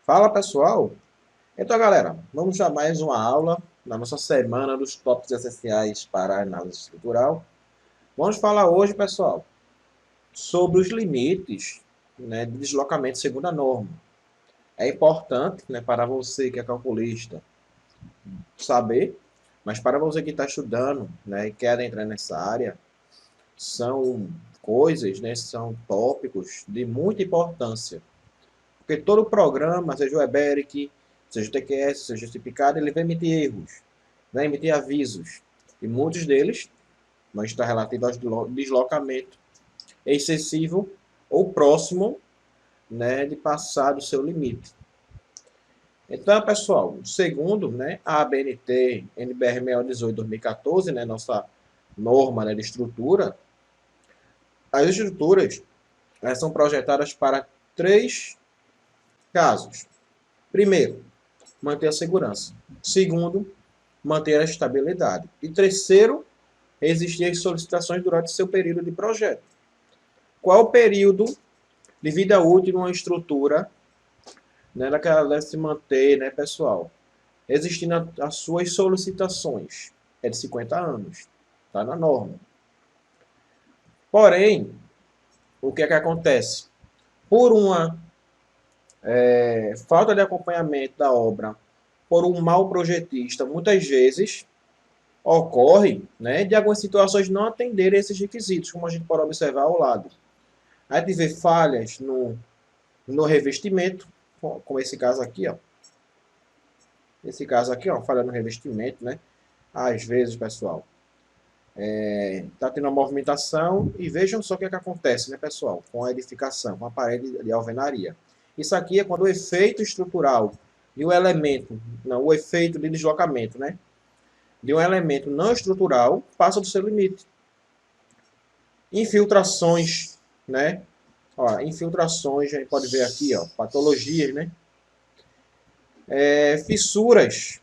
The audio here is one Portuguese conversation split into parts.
Fala pessoal! Então galera, vamos a mais uma aula na nossa semana dos tópicos essenciais para a análise estrutural. Vamos falar hoje, pessoal, sobre os limites, né, de deslocamento segundo a norma. É importante, né, para você que é calculista saber, mas para você que está estudando, né, e quer entrar nessa área, são coisas, né, são tópicos de muita importância. Porque todo programa, seja o EBERIC, seja o TQS, seja o CIPICAD, ele vai emitir erros, vai emitir avisos. E muitos deles vão estar relativos ao deslocamento excessivo ou próximo, né, de passar do seu limite. Então, pessoal, segundo, né, a ABNT NBR 618/2014, né, nossa norma, né, de estrutura, as estruturas elas são projetadas para três casos. Primeiro, manter a segurança. Segundo, manter a estabilidade. E terceiro, existir as solicitações durante seu período de projeto. Qual o período de vida útil de uma estrutura, né, que ela deve se manter, né, pessoal? Existindo as suas solicitações. É de 50 anos. Está na norma. Porém, o que é que acontece? Por uma falta de acompanhamento da obra, por um mau projetista, muitas vezes ocorre, né, de algumas situações não atenderem esses requisitos, como a gente pode observar ao lado. A gente vê falhas no revestimento, como esse caso aqui, ó. Esse caso aqui, ó, falha no revestimento, né? Às vezes, pessoal, tá tendo uma movimentação e vejam só o que é que acontece, né, pessoal, com a edificação, com a parede de alvenaria. Isso aqui é quando o efeito estrutural e o elemento, não, o efeito de deslocamento, né, de um elemento não estrutural passa do seu limite. Infiltrações, né? Ó, infiltrações, a gente pode ver aqui, ó, patologias, né? Fissuras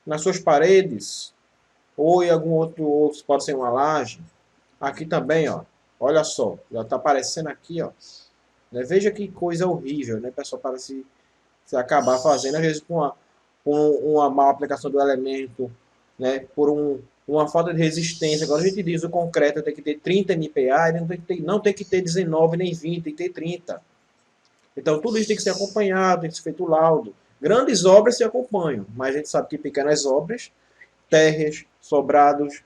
nas suas paredes, ou em algum outro, pode ser uma laje. Aqui também, ó, olha só, já está aparecendo aqui, ó. Né? Veja que coisa horrível, né, pessoal, para se acabar fazendo, às vezes com uma má aplicação do elemento, né, por uma falta de resistência. Agora a gente diz o concreto tem que ter 30 MPa, ele não tem que ter 19 nem 20, tem que ter 30. Então tudo isso tem que ser acompanhado, tem que ser feito laudo. Grandes obras se acompanham, mas a gente sabe que pequenas obras, terras, sobrados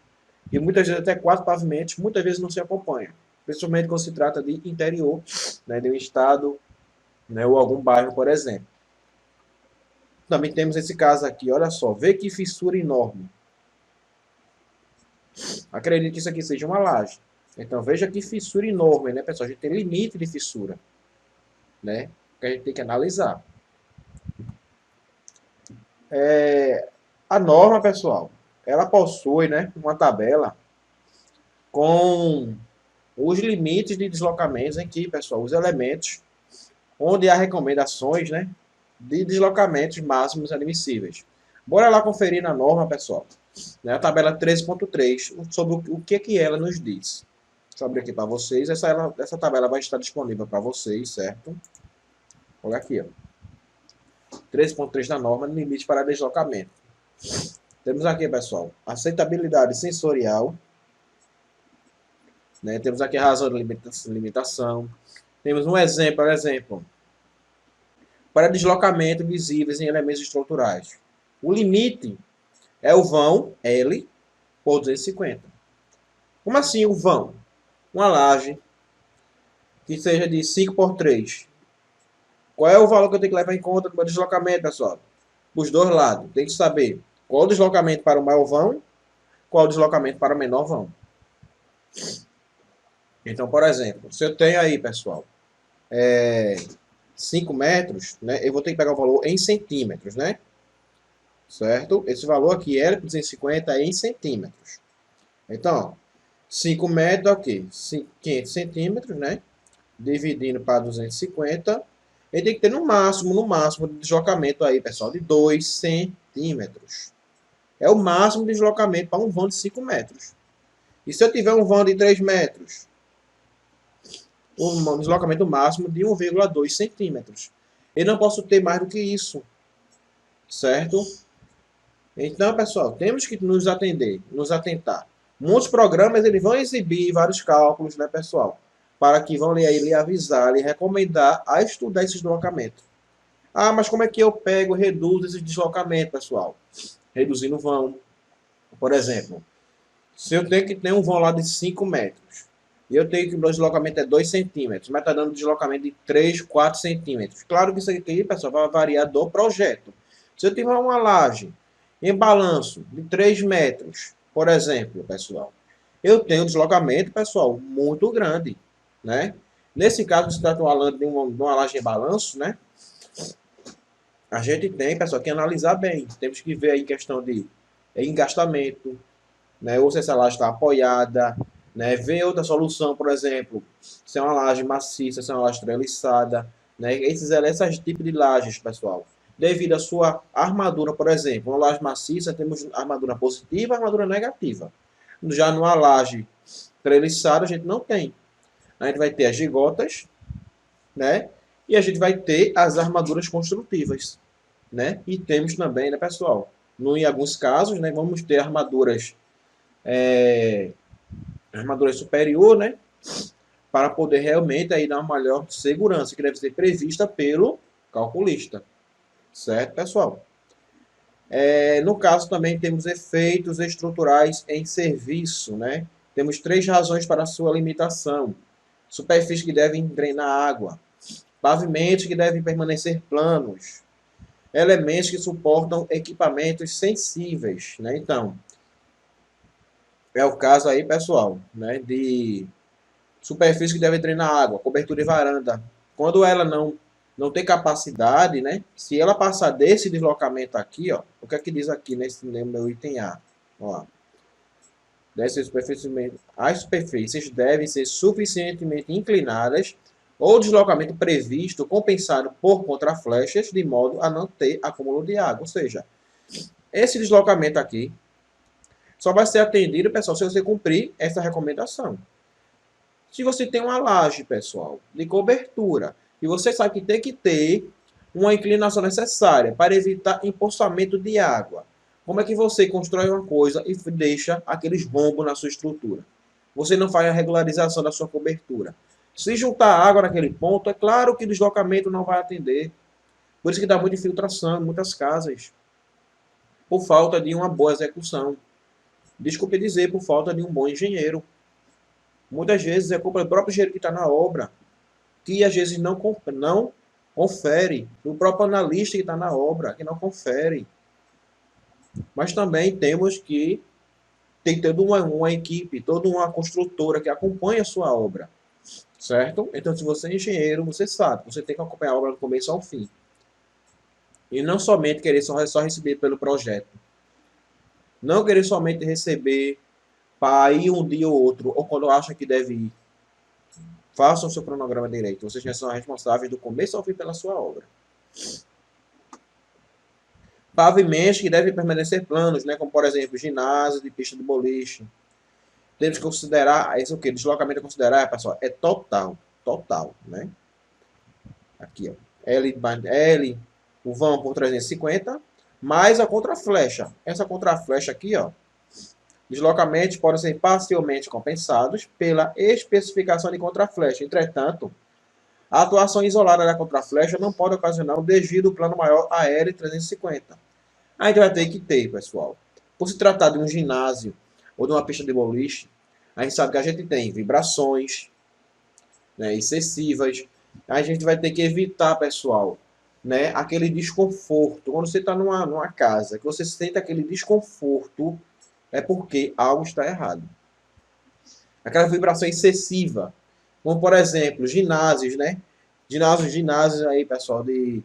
e muitas vezes até quatro pavimentos, muitas vezes não se acompanham. Principalmente quando se trata de interior, né, de um estado, né, ou algum bairro, por exemplo. Também temos esse caso aqui, olha só, vê que fissura enorme. Acredito que isso aqui seja uma laje. Então veja que fissura enorme, né, pessoal? A gente tem limite de fissura, né? Que a gente tem que analisar. A norma, pessoal, ela possui, né, uma tabela com os limites de deslocamentos aqui, pessoal, os elementos onde há recomendações, né, de deslocamentos máximos admissíveis. Bora lá conferir na norma, pessoal, né, a tabela 13.3, sobre o que ela nos diz. Deixa eu abrir aqui para vocês. Essa tabela vai estar disponível para vocês, certo? Olha aqui, ó. 13.3 da norma, limite para deslocamento. Temos aqui, pessoal, aceitabilidade sensorial. Né? Temos aqui a razão de limitação. Temos um exemplo, por exemplo, para deslocamento visíveis em elementos estruturais. O limite é o vão L por 250. Como assim o vão? Uma laje que seja de 5 por 3. Qual é o valor que eu tenho que levar em conta no meu deslocamento, pessoal? Os dois lados. Tem que saber qual o deslocamento para o maior vão, qual o deslocamento para o menor vão. Então, por exemplo, se eu tenho aí, pessoal, 5 metros, né, eu vou ter que pegar o valor em centímetros, né? Certo? Esse valor aqui, L por 250, é em centímetros. Então, ó, 5 metros é o quê? 500 centímetros, né? Dividindo para 250. Ele tem que ter no máximo de deslocamento aí, pessoal, de 2 centímetros. É o máximo de deslocamento para um vão de 5 metros. E se eu tiver um vão de 3 metros? Um deslocamento máximo de 1,2 centímetros. Eu não posso ter mais do que isso, certo? Então, pessoal, temos que nos atender, nos atentar. Muitos programas eles vão exibir vários cálculos, né, pessoal? Para que vão lhe avisar, lhe recomendar a estudar esses deslocamentos. Ah, mas como é que eu pego e reduzo esse deslocamento, pessoal? Reduzindo o vão. Por exemplo, se eu tenho que ter um vão lá de 5 metros, e eu tenho que o meu deslocamento é 2 centímetros, mas está dando deslocamento de 3, 4 centímetros. Claro que isso aqui, pessoal, vai variar do projeto. Se eu tiver uma laje em balanço de 3 metros, por exemplo, pessoal, eu tenho um deslocamento, pessoal, muito grande, né? Nesse caso, se trata de uma laje em balanço, né? A gente tem, pessoal, que analisar bem. Temos que ver aí em questão de engastamento, né? Ou se essa laje está apoiada, né? Ver outra solução, por exemplo, se é uma laje maciça, se é uma laje treliçada, né? Esses tipos de lajes, pessoal, devido à sua armadura, por exemplo, uma laje maciça temos armadura positiva e armadura negativa. Já numa laje treliçada a gente não tem. A gente vai ter as gigotas, né? E a gente vai ter as armaduras construtivas, né? E temos também, né, pessoal, em alguns casos, né, vamos ter armadura superior, né, para poder realmente aí dar uma maior segurança, que deve ser prevista pelo calculista, certo, pessoal? No caso também temos efeitos estruturais em serviço, né? Temos 3 razões para a sua limitação: superfícies que devem drenar água, pavimentos que devem permanecer planos, elementos que suportam equipamentos sensíveis, né? Então, é o caso aí, pessoal, né, de superfície que deve drenar água, cobertura e varanda. Quando ela não tem capacidade, né, se ela passar desse deslocamento aqui, ó, o que é que diz aqui nesse meu item A? Ó, as superfícies devem ser suficientemente inclinadas ou deslocamento previsto compensado por contraflechas de modo a não ter acúmulo de água. Ou seja, esse deslocamento aqui só vai ser atendido, pessoal, se você cumprir essa recomendação. Se você tem uma laje, pessoal, de cobertura, e você sabe que tem que ter uma inclinação necessária para evitar empoçamento de água, como é que você constrói uma coisa e deixa aqueles rombos na sua estrutura? Você não faz a regularização da sua cobertura. Se juntar água naquele ponto, é claro que o deslocamento não vai atender. Por isso que dá muita infiltração em muitas casas. Por falta de uma boa execução. Desculpe dizer, por falta de um bom engenheiro. Muitas vezes é culpa do próprio engenheiro que está na obra, que às vezes não confere, do próprio analista que está na obra, que não confere. Mas também temos que ter toda uma equipe, toda uma construtora que acompanha a sua obra, certo? Então, se você é engenheiro, você sabe, você tem que acompanhar a obra do começo ao fim. E não somente querer só receber pelo projeto. Não querer somente receber para ir um dia ou outro, ou quando acha que deve ir. Façam o seu cronograma direito. Vocês já são responsáveis do começo ao fim pela sua obra. Pavimentos que devem permanecer planos, né? Como, por exemplo, ginásio de pista de boliche. Temos que considerar, isso o quê? Deslocamento a considerar, pessoal, é total. Total, né? Aqui, ó. L, o vão por 350, mais a contraflecha. Essa contraflecha aqui, ó. Deslocamentos podem ser parcialmente compensados pela especificação de contraflecha. Entretanto, a atuação isolada da contraflecha não pode ocasionar um desvio do plano maior a L350. A gente vai ter que ter, pessoal. Por se tratar de um ginásio ou de uma pista de boliche, a gente sabe que a gente tem vibrações, né, excessivas. A gente vai ter que evitar, pessoal, né, aquele desconforto. Quando você está numa casa, que você sente aquele desconforto, é porque algo está errado. Aquela vibração excessiva. Como, por exemplo, ginásios, né? Ginásios aí, pessoal, de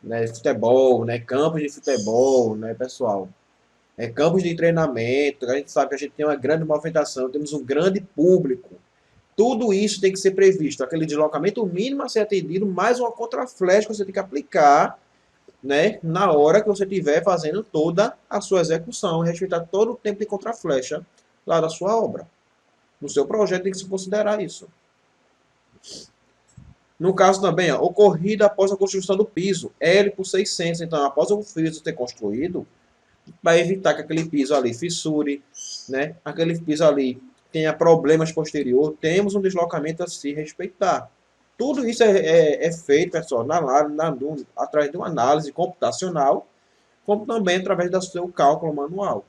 né, futebol, né? Campos de futebol, né, pessoal? Campos de treinamento, a gente sabe que a gente tem uma grande movimentação, temos um grande público. Tudo isso tem que ser previsto. Aquele deslocamento mínimo a ser atendido, mais uma contraflecha que você tem que aplicar, né, na hora que você estiver fazendo toda a sua execução, respeitar todo o tempo de contraflecha lá da sua obra. No seu projeto tem que se considerar isso. No caso também, ó, ocorrida após a construção do piso, L por 600. Então, após o piso ter construído, para evitar que aquele piso ali fissure, né? Aquele piso ali tenha problemas posterior, temos um deslocamento a se respeitar. Tudo isso é feito, pessoal, através de uma análise computacional, como também através do seu cálculo manual.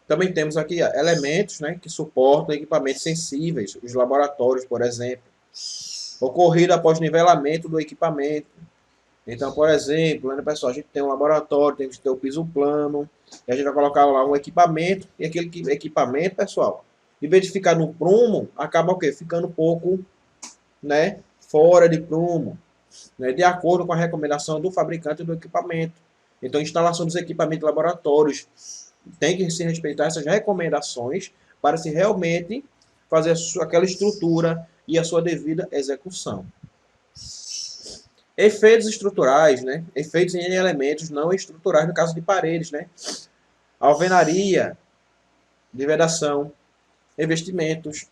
Também temos aqui elementos, né, que suportam equipamentos sensíveis, os laboratórios, por exemplo. Ocorrido após nivelamento do equipamento. Então, por exemplo, né, pessoal, a gente tem um laboratório, tem que ter o piso plano, e a gente vai colocar lá um equipamento, e aquele equipamento, pessoal, em vez de ficar no prumo, acaba o quê? Ficando um pouco, né, fora de prumo, né, de acordo com a recomendação do fabricante do equipamento. Então, a instalação dos equipamentos laboratórios tem que se respeitar essas recomendações para se realmente fazer aquela estrutura e a sua devida execução. Efeitos estruturais, né? Efeitos em elementos não estruturais, no caso de paredes, né? Alvenaria, de vedação, revestimentos.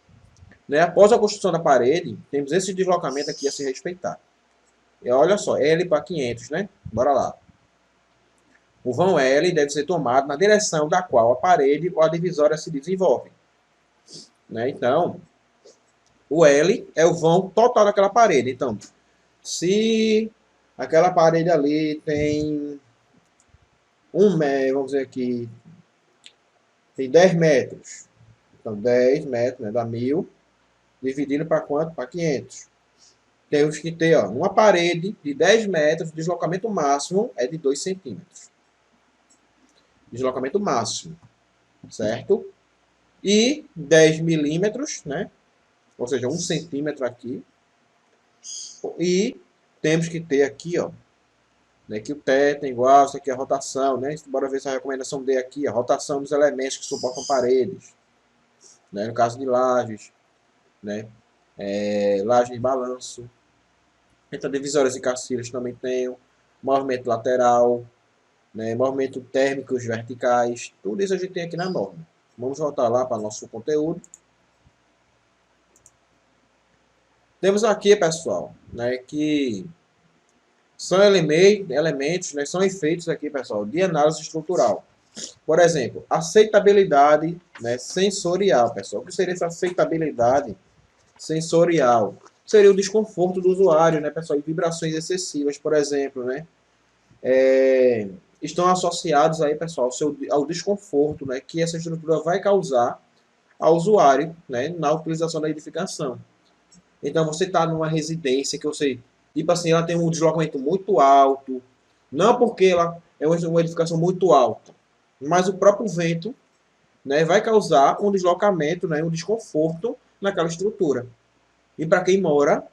Né? Após a construção da parede, temos esse deslocamento aqui a se respeitar. E olha só, L para 500, né? Bora lá. O vão L deve ser tomado na direção da qual a parede ou a divisória se desenvolve. Né? Então, o L é o vão total daquela parede. Então, se aquela parede ali tem vamos dizer aqui, tem 10 metros. Então, 10 metros, né, dá 1000, dividido para quanto? Para 500. Temos que ter, ó, uma parede de 10 metros, o deslocamento máximo é de 2 centímetros. Deslocamento máximo, certo? E 10 milímetros, né? Ou seja, 1 centímetro aqui. E temos que ter aqui, ó, né, que o teto é igual, isso aqui é a rotação, né? Bora ver se a recomendação D aqui, a rotação dos elementos que suportam paredes, né? No caso de lajes, né? Laje de balanço. Entre divisórias e carcilhas também tem movimento lateral, né? Movimento térmicos verticais, tudo isso a gente tem aqui na norma. Vamos voltar lá para o nosso conteúdo. Temos aqui, pessoal, né, que são elementos, né, são efeitos aqui, pessoal, de análise estrutural. Por exemplo, aceitabilidade, né, sensorial, pessoal. O que seria essa aceitabilidade sensorial? Seria o desconforto do usuário, né, pessoal? E vibrações excessivas, por exemplo, né? Estão associados aí, pessoal, ao desconforto, né, que essa estrutura vai causar ao usuário, né, na utilização da edificação. Então, você está numa residência que você, tipo assim, ela tem um deslocamento muito alto, não porque ela é uma edificação muito alta, mas o próprio vento, né, vai causar um deslocamento, né, um desconforto naquela estrutura. E para quem mora,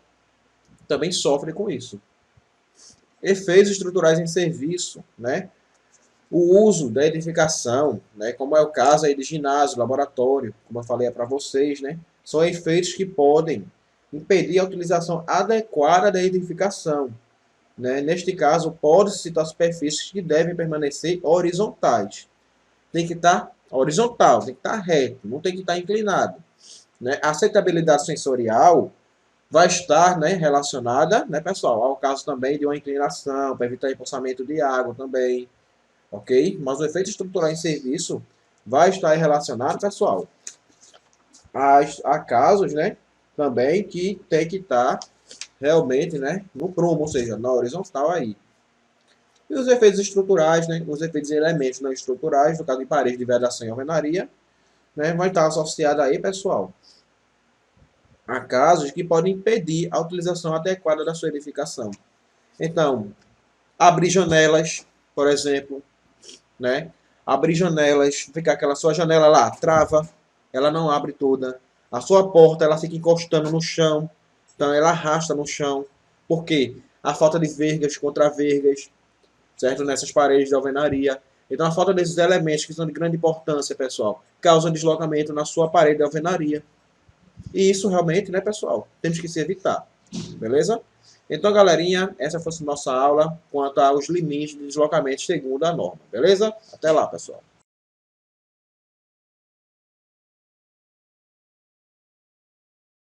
também sofre com isso. Efeitos estruturais em serviço, né? O uso da edificação, né, como é o caso aí de ginásio, laboratório, como eu falei para vocês, né, são efeitos que podem impedir a utilização adequada da edificação. Né? Neste caso, pode-se citar superfícies que devem permanecer horizontais. Tem que estar horizontal, tem que estar reto, não tem que estar inclinado. Né? A aceitabilidade sensorial vai estar, né, relacionada, né, pessoal, ao caso também de uma inclinação, para evitar empoçamento de água também, ok? Mas o efeito estrutural em serviço vai estar relacionado, pessoal, a casos, né, também que tem que estar realmente, né, no prumo, ou seja, na horizontal aí. E os efeitos estruturais, né, os efeitos em elementos não estruturais, no caso de parede de vedação e alvenaria, né, vai estar associado aí, pessoal, a casos que podem impedir a utilização adequada da sua edificação. Então, abrir janelas, por exemplo, né, abrir janelas, fica aquela sua janela lá, trava, ela não abre toda. A sua porta, ela fica encostando no chão, então ela arrasta no chão. Por quê? A falta de vergas contra vergas, certo? Nessas paredes de alvenaria. Então a falta desses elementos que são de grande importância, pessoal, causa deslocamento na sua parede de alvenaria. E isso realmente, né, pessoal, temos que se evitar. Beleza? Então, galerinha, essa foi a nossa aula quanto aos limites de deslocamento segundo a norma. Beleza? Até lá, pessoal.